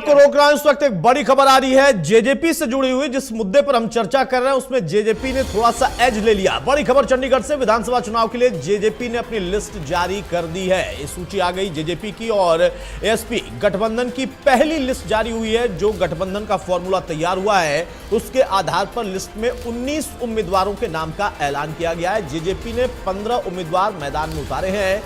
आपको रोक रहा हूं। इस वक्त एक बड़ी खबर आ रही है जेजेपी से जुड़ी हुई। जिस मुद्दे पर हम चर्चा कर रहे हैं उसमें जेजेपी ने थोड़ा सा एज ले लिया। बड़ी खबर चंडीगढ़ से, विधानसभा चुनाव के लिए जेजेपी ने अपनी लिस्ट जारी कर दी है। ये सूची आ गई जेजेपी की और एएसपी गठबंधन की पहली लिस्ट जारी हुई है। जो गठबंधन का फॉर्मूला तैयार हुआ है उसके आधार पर लिस्ट में 19 उम्मीदवारों के नाम का ऐलान किया गया है। जेजेपी ने 15 उम्मीदवार मैदान में उतारे हैं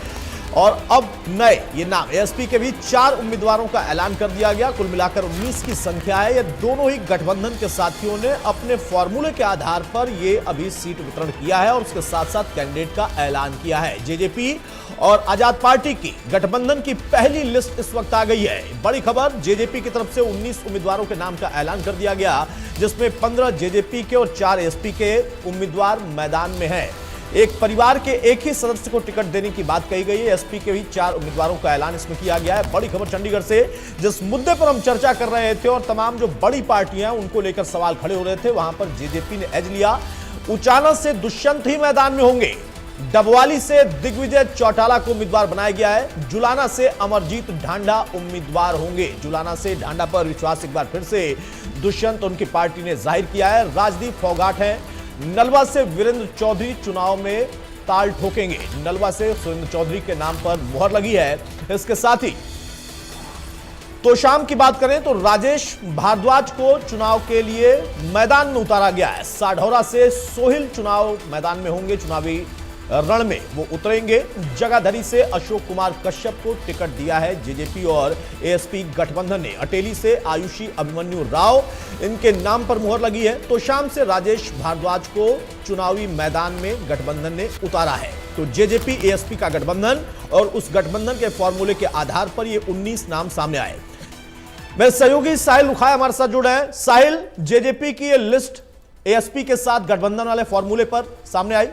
और अब नए ये नाम एएसपी के भी 4 उम्मीदवारों का ऐलान कर दिया गया। कुल मिलाकर 19 की संख्या है। ये दोनों ही गठबंधन के साथियों ने अपने फॉर्मूले के आधार पर ये अभी सीट वितरण किया है और उसके साथ साथ कैंडिडेट का ऐलान किया है। जेजेपी और आजाद पार्टी की गठबंधन की पहली लिस्ट इस वक्त आ गई है। बड़ी खबर, जेजेपी की तरफ से 19 उम्मीदवारों के नाम का ऐलान कर दिया गया, जिसमें 15 जेजेपी के और 4 एएसपी के उम्मीदवार मैदान में हैं। एक परिवार के एक ही सदस्य को टिकट देने की बात कही गई है। एसपी के भी 4 उम्मीदवारों का ऐलान इसमें किया गया है। बड़ी खबर चंडीगढ़ से, जिस मुद्दे पर हम चर्चा कर रहे थे और तमाम जो बड़ी पार्टियां उनको लेकर सवाल खड़े हो रहे थे, वहां पर जेजेपी ने एज लिया। उचाना से दुष्यंत ही मैदान में होंगे। डबवाली से दिग्विजय चौटाला को उम्मीदवार बनाया गया है। जुलाना से अमरजीत ढांडा उम्मीदवार होंगे। जुलाना से ढांडा पर विश्वास एक बार फिर से दुष्यंत उनकी पार्टी ने जाहिर किया है। राजदीप फोगाट है। नलवा से वीरेंद्र चौधरी चुनाव में ताल ठोकेंगे। नलवा से सुरेंद्र चौधरी के नाम पर मुहर लगी है। इसके साथ ही तोशाम की बात करें तो राजेश भारद्वाज को चुनाव के लिए मैदान में उतारा गया है। साढौरा से सोहिल चुनाव मैदान में होंगे। चुनावी रण में वो उतरेंगे। जगाधरी से अशोक कुमार कश्यप को टिकट दिया है जेजेपी और एएसपी गठबंधन ने। अटेली से आयुषी अभिमन्यु राव, इनके नाम पर मुहर लगी है। तो शाम से राजेश भारद्वाज को चुनावी मैदान में गठबंधन ने उतारा है। तो जेजेपी एएसपी का गठबंधन और उस गठबंधन के फॉर्मूले के आधार पर ये 19 नाम सामने आए। मेरे सहयोगी साहिल रुखाया हमारे साथ जुड़े हैं। साहिल, जेजेपी की ये लिस्ट एएसपी के साथ गठबंधन वाले फॉर्मूले पर सामने आई।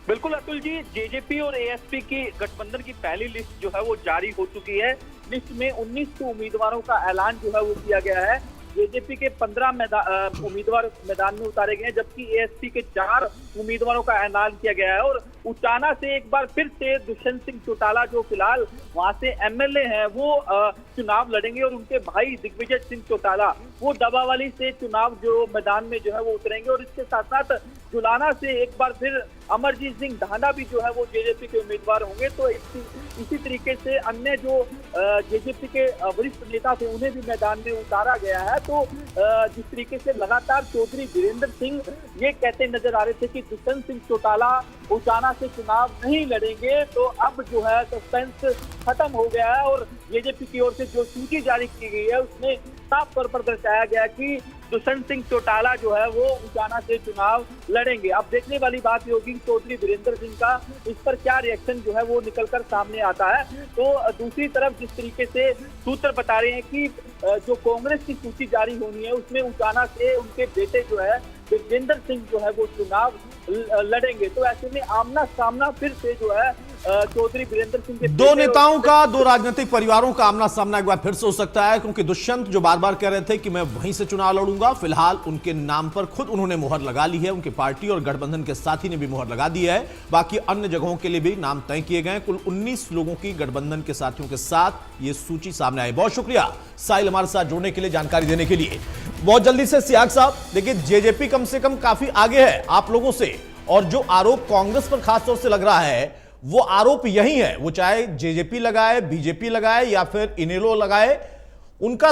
बिल्कुल अतुल जी, जेजेपी और एएसपी की गठबंधन की पहली लिस्ट जो है वो जारी हो चुकी है। लिस्ट में 19 उम्मीदवारों का ऐलान जो है वो किया गया है। जेजेपी के 15 उम्मीदवार मैदान में उतारे गए हैं, जबकि एएसपी के 4 उम्मीदवारों का ऐलान किया गया है। और उचाना से एक बार फिर से दुष्यंत सिंह चौटाला, जो फिलहाल वहां से एमएलए हैं, वो चुनाव लड़ेंगे और उनके भाई दिग्विजय सिंह चौटाला वो डबावाली से चुनाव जो मैदान में जो है वो उतरेंगे। और इसके साथ साथ जुलाना से एक बार फिर अमरजीत सिंह ढांडा भी जो है वो जेजेपी के उम्मीदवार होंगे। तो इसी तरीके से अन्य जो जेजेपी के वरिष्ठ नेता थे उन्हें भी मैदान में उतारा गया है। तो जिस तरीके से लगातार चौधरी वीरेंद्र सिंह ये कहते नजर आ रहे थे कि दुष्यंत सिंह चौटाला उचाना से चुनाव नहीं लड़ेंगे, तो अब जो है सस्पेंस खत्म हो गया है। और जेजेपी की ओर से जो सूची जारी की गई है उसमें साफ तौर पर दर्शाया गया कि दुष्यंत सिंह चौटाला जो है वो उचाना से चुनाव लड़ेंगे। अब देखने वाली बात होगी चौधरी वीरेंद्र सिंह का इस पर क्या रिएक्शन जो है वो निकलकर सामने आता है। तो दूसरी तरफ जिस तरीके से सूत्र बता रहे हैं कि जो कांग्रेस की सूची जारी होनी है उसमें उचाना से उनके बेटे जो है दिग्विजय सिंह जो है वो चुनाव लड़ेंगे। तो ऐसे में आमना सामना फिर से जो है चौधरी वीरेंद्र सिंह के दो नेताओं का, दो राजनीतिक परिवारों का आमना सामना एक बार फिर से हो सकता है, क्योंकि दुष्यंत जो बार बार कह रहे थे कि मैं वहीं से चुनाव लड़ूंगा, फिलहाल उनके नाम पर खुद उन्होंने मुहर लगा ली है। उनकी पार्टी और गठबंधन के साथी ने भी मुहर लगा दी है। बाकी अन्य जगहों के लिए भी नाम तय किए गए। कुल 19 लोगों की गठबंधन के साथियों के साथ ये सूची सामने आई। बहुत शुक्रिया साहिल हमारे साथ जुड़ने के लिए, जानकारी देने के लिए। बहुत जल्दी से सियाग साहब, देखिए जेजेपी कम से कम काफी आगे है आप लोगों से, और जो आरोप कांग्रेस पर खासतौर से लग रहा है वो आरोप यही है, वो चाहे जेजेपी लगाए, बीजेपी लगाए या फिर इनेलो लगाए, उनका